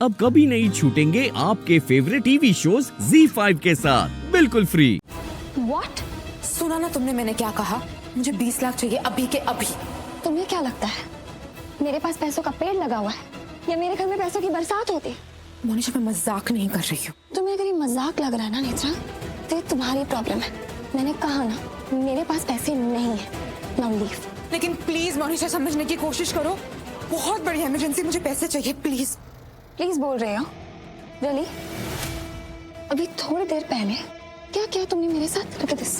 अब कभी नहीं छूटेंगे आपके फेवरेट टीवी शोज ZEE5 के साथ बिल्कुल फ्री। What? सुना ना तुमने मैंने क्या कहा? मुझे 20 लाख चाहिए अभी के अभी। तुम्हें क्या लगता है मेरे पास पैसों का पेड़ लगा हुआ है या मेरे घर में पैसों की बरसात होती? मोनिशा मैं मजाक नहीं कर रही हूँ। तुम्हें अगर ये मजाक लग रहा है ना नेत्रा, तो ये तुम्हारी प्रॉब्लम है। मैंने कहा ना मेरे पास पैसे नहीं है। Now leave. लेकिन प्लीज मोनिशा समझने की कोशिश करो, बहुत बड़ी इमरजेंसी, मुझे पैसे चाहिए प्लीज। प्लीज बोल रहे हो? रियली? अभी थोड़ी देर पहले क्या किया तुमने मेरे साथ? Look at this.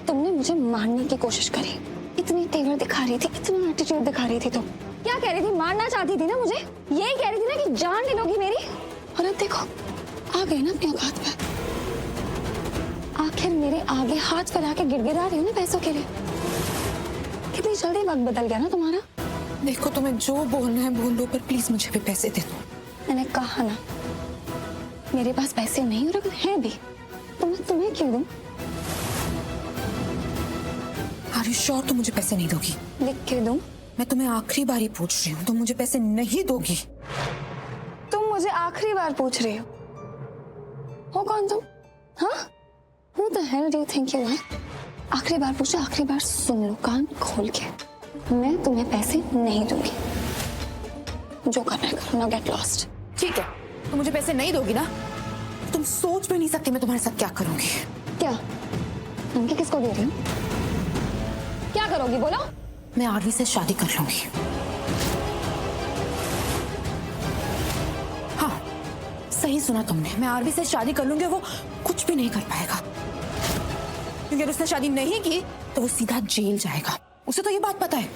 तुमने मुझे मारने की कोशिश करी, इतनी तेवर दिखा रही थी, इतना एटीट्यूड दिखा रही थी। तुम क्या कह रही थी? मारना चाहती थी ना मुझे? यही कह रही थी ना कि जान ले लोगी मेरी? और अब देखो आ गए ना अपने औकात पे। आखिर मेरे आगे हाथ फैला के गिड़गिड़ा रही हो ना पैसों के लिए। कितनी जल्दी वक्त बदल गया ना तुम्हारा। देखो तुम्हें जो बोलना है बोल दो, पर प्लीज मुझे भी पैसे दे दो। मैंने कहा ना मेरे पास पैसे नहीं और अगर है भी तो मैं तुम्हें क्यों दूं? आर यू श्योर तुम मुझे पैसे नहीं दोगी? लिख के दूं? मैं तुम्हें आखिरी बार ही पूछ रही हूँ, तुम मुझे पैसे नहीं दोगी? तुम मुझे आखिरी बार पूछ रही हो कौन तुम? हाँ? Who the hell do you think you are? आखिरी बार पूछो, आखिरी बार सुन लो कान खोल के। मैं तुम्हें पैसे नहीं दूंगी। जो करना है करो, now get lost। ठीक है, तुम मुझे पैसे नहीं दोगी ना? तुम सोच भी नहीं सकती मैं तुम्हारे साथ क्या करूंगी। क्या? धमकी किसको दे रही हूँ? क्या करोगी बोलो? मैं आरवी से शादी कर लूंगी। हाँ, सही सुना तुमने, मैं आरवी से शादी कर लूंगी। वो कुछ भी नहीं कर पाएगा, क्योंकि अगर उसने शादी नहीं की तो वो सीधा जेल जाएगा। उसे तो ये बात पता है।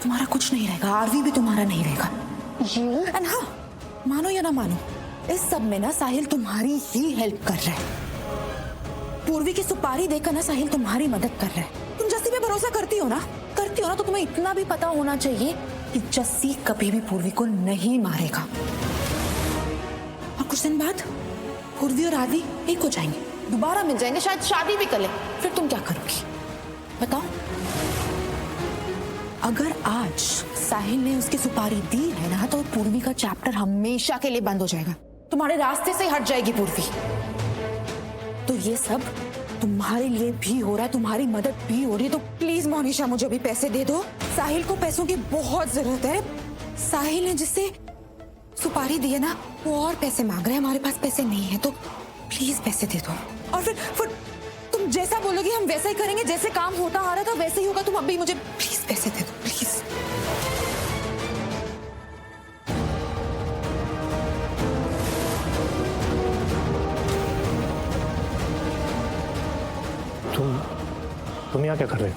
तुम्हारा कुछ नहीं रहेगा, आरवी भी तुम्हारा नहीं रहेगा। एंड हाँ, मानो या ना मानो, इस सब में ना साहिल तुम्हारी ही हेल्प कर रहा है। पूर्वी की सुपारी देकर ना साहिल तुम्हारी मदद कर रहा है। तुम जस्सी पे भरोसा करती हो ना तो तुम्हें इतना भी पता होना चाहिए कि जस्सी कभी भी पूर्वी को नहीं मारेगा। और कुछ दिन बाद पूर्वी और आरवी एक हो जाएंगे, दोबारा मिल जाएंगे, शायद शादी भी कर ले। फिर तुम क्या करोगी बताओ? अगर आज साहिल ने उसकी सुपारी दी है ना, तो पूर्वी का चैप्टर हमेशा के लिए बंद हो जाएगा। तुम्हारे रास्ते से हट जाएगी पूर्वी। तो ये सब तुम्हारे लिए भी हो रहा है, तुम्हारी मदद भी हो रही है। तो प्लीज मोनिशा मुझे भी पैसे दे दो। साहिल को पैसों की बहुत जरूरत है। साहिल ने जिससे सुपारी दी है ना, वो और पैसे मांग रहे हैं। हमारे पास पैसे नहीं है, तो प्लीज पैसे दे दो। और फिर तुम जैसा बोलोगी हम वैसा ही करेंगे। जैसे काम होता आ रहा था वैसे ही होगा। तुम अभी मुझे प्लीज पैसे दे दो, प्लीज। तुम यहाँ क्या कर रहे हो?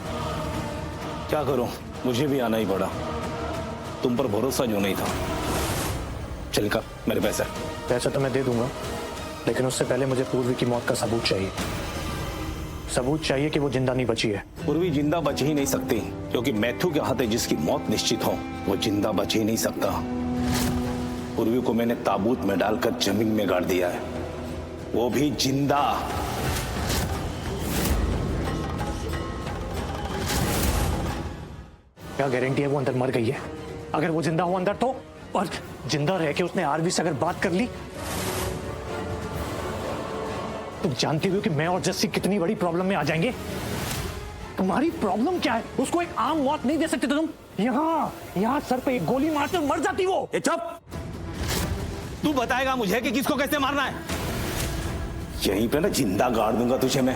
क्या करूं, मुझे भी आना ही पड़ा। तुम पर भरोसा जो नहीं था। चल का मेरे पैसे। पैसा तो मैं दे दूंगा, लेकिन उससे पहले मुझे पूर्वी की मौत का सबूत चाहिए। सबूत चाहिए कि वो जिंदा नहीं बची है। पूर्वी जिंदा बच ही नहीं सकती, क्योंकि मैथ्यू के हाथे जिसकी मौत निश्चित हो वो जिंदा बच ही नहीं सकता। पूर्वी को मैंने ताबूत में डालकर जमीन में गाड़ दिया है, वो भी जिंदा। क्या गारंटी है वो अंदर मर गई है? अगर वो जिंदा हो अंदर तो, और जिंदा रह के उसने आरवी से अगर बात कर ली, तुम जानती हो कि मैं और जस्सी कितनी बड़ी प्रॉब्लम में आ जाएंगे। तुम्हारी प्रॉब्लम क्या है? उसको एक आम मौत नहीं दे सकते तो तुम यहाँ सर पे एक गोली मारते मर जाती वो। चुप! तू बताएगा मुझे कि किसको कैसे मारना है? यहीं पे ना जिंदा गाड़ दूंगा तुझे मैं।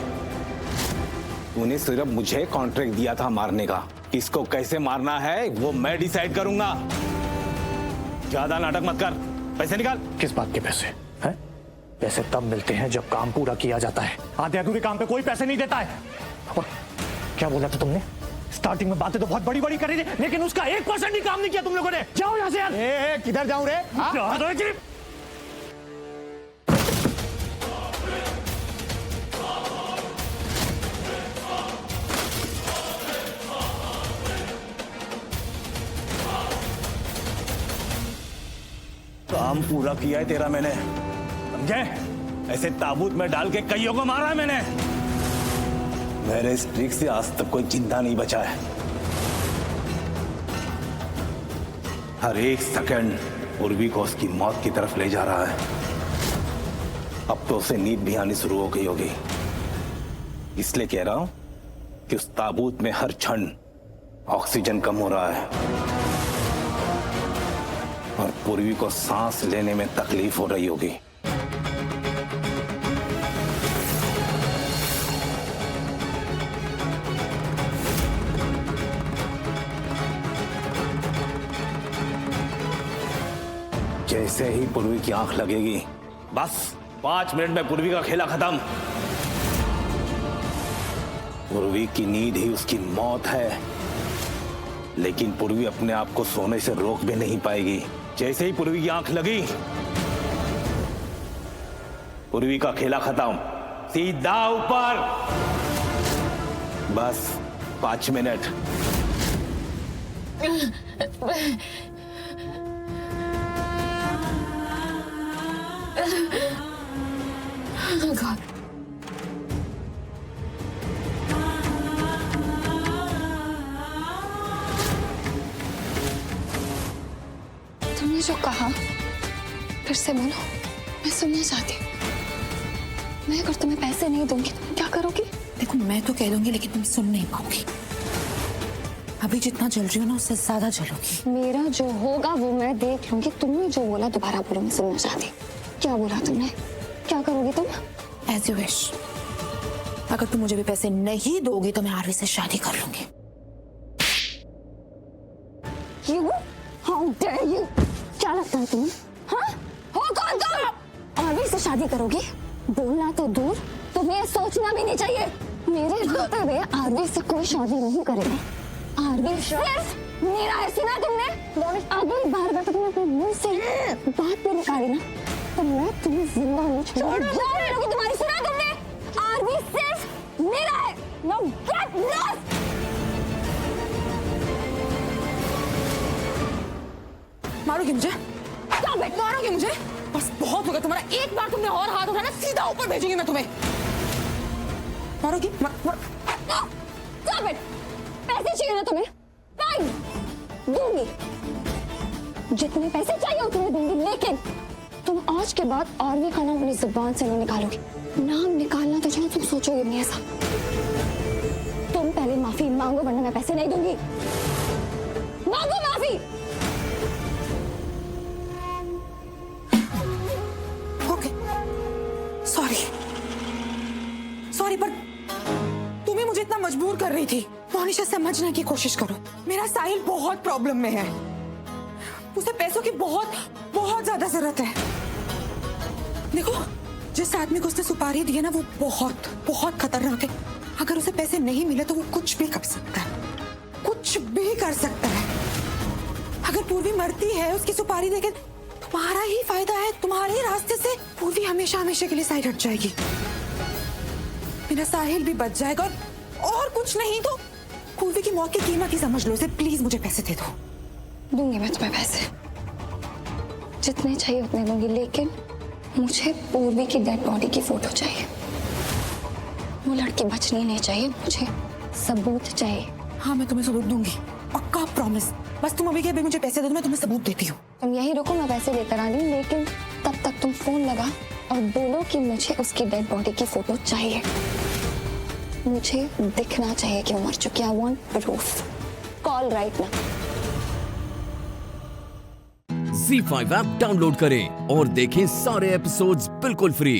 तूने सिर्फ मुझे कॉन्ट्रैक्ट दिया था मारने का, किसको कैसे मारना है वो मैं डिसाइड करूंगा। ज्यादा नाटक मत कर, पैसे निकाल। किस बात के पैसे हैं? पैसे तब मिलते हैं जब काम पूरा किया जाता है। आधे अधूरे काम पे कोई पैसे नहीं देता है। और क्या बोला था तुमने? स्टार्टिंग में बातें तो बहुत बड़ी बड़ी करी थी, लेकिन उसका 1% भी काम नहीं किया तुम लोगों ने। जाओ यहाँ से यार। किधर जाऊं रे? काम पूरा किया है तेरा मैंने, समझे? ऐसे ताबूत में डाल के कईयों को मारा है मैंने। मेरे इस ट्रिक से आज तक कोई जिंदा नहीं बचा है। हर एक सेकंड पूर्वी को उसकी मौत की तरफ ले जा रहा है। अब तो उसे नींद भी आनी शुरू हो गई होगी। इसलिए कह रहा हूं कि उस ताबूत में हर क्षण ऑक्सीजन कम हो रहा है और पूर्वी को सांस लेने में तकलीफ हो रही होगी। जैसे ही पूर्वी की आंख लगेगी, बस 5 मिनट में पूर्वी का खेला खत्म। पूर्वी की नींद ही उसकी मौत है, लेकिन पूर्वी अपने आप को सोने से रोक भी नहीं पाएगी। जैसे ही पूर्वी की आंख लगी, पूर्वी का खेला खत्म, सीधा ऊपर। बस 5 मिनट। Oh God. तुमने जो कहा फिर से बोलो, मैं सुनना चाहती हूँ। मैं अगर तुम्हें पैसे नहीं दूंगी तुम क्या करोगी? देखो मैं तो कह दूंगी लेकिन तुम सुन नहीं पाओगी। अभी जितना जल रही हो ना उससे ज्यादा जलोगी। मेरा जो होगा वो मैं देख लूंगी। तुमने जो बोला दोबारा बोलो, मैं सुनना चाहती हूँ। क्या बोला तुमने? क्या करोगी तुम? As you wish। अगर तुम मुझे भी पैसे नहीं दोगी तो मैं आरवी से शादी कर लूंगी। You? How dare you? क्या लगता है तुम्हें? हाँ? हो कौन तुम? आरवी से शादी करोगी? बोलना तो दूर, तुम्हें सोचना भी नहीं चाहिए। मेरे रहते हुए आरवी से कोई शादी नहीं करेगा। आरवी सिर्फ मेरा है, सुना तुमने? अगली बार अगर तुमने अपने मुंह से बात भी निकाली ना तो मैं तुम्हें जिंदा नहीं छोड़ूंगी। जान लोगी तुम्हारी, सुना तुमने? आरवी सिर्फ मेरा है। Now get lost! मारोगी मुझे? मारोगी मुझे? बस बहुत हो गया तुम्हारा। एक बार तुमने और हाथ उठाना सीधा ऊपर भेजूंगी मैं तुम्हें। मारोगी? Stop it! पैसे चाहिए ना तुम्हें? Fine! दूंगी। जितने पैसे चाहिए उतने दूंगी, लेकिन तुम आज के बाद आरवी का नाम अपनी जुबान से नहीं निकालोगी। नाम निकालना तो चाहे तुम सोचोगे नहीं ऐसा। तुम पहले माफी मांगो वरना मैं पैसे नहीं दूंगी। मांगो माफी। ओके सॉरी पर तुम्हें मुझे इतना मजबूर कर रही थी। मोनिशा समझने की कोशिश करो। मेरा साहिल बहुत प्रॉब्लम में है। उसे पैसों की बहुत बहुत ज्यादा जरूरत है। देखो जिस आदमी को उसने सुपारी दी है ना वो बहुत बहुत खतरनाक है। अगर उसे पैसे नहीं मिले तो वो कुछ भी कर सकता है, कुछ भी कर सकता है। अगर पूर्वी मरती है उसकी सुपारी देके तुम्हारा ही फायदा है। तुम्हारे ही रास्ते से पूर्वी हमेशा हमेशा के लिए साइड हट जाएगी। मेरा साहिल भी बच जाएगा और कुछ नहीं तो पूर्वी की मौत की कीमत ही समझ लो इसे। प्लीज मुझे पैसे दे दो। दूंगी मैं तुम्हें पैसे, जितने चाहिए उतने दूंगी, लेकिन मुझे पूर्वी की डेड बॉडी की फोटो चाहिए। वो लड़की बचनी नहीं चाहिए, मुझे सबूत चाहिए। हाँ मैं तुम्हें सबूत दूंगी, पक्का प्रॉमिस। बस तुम अभी के अभी मुझे पैसे दे दो, मैं तुम्हें सबूत देती हूँ। तुम यही रुको, मैं पैसे लेकर आ रही हूँ, लेकिन तब तक तुम फोन लगा और बोलो कि मुझे उसकी डेड बॉडी की फोटो चाहिए। मुझे दिखना चाहिए कि वो मर चुकी है। I want proof. Call right now. Z5 app download करें और देखें सारे एपिसोड्स बिल्कुल फ्री।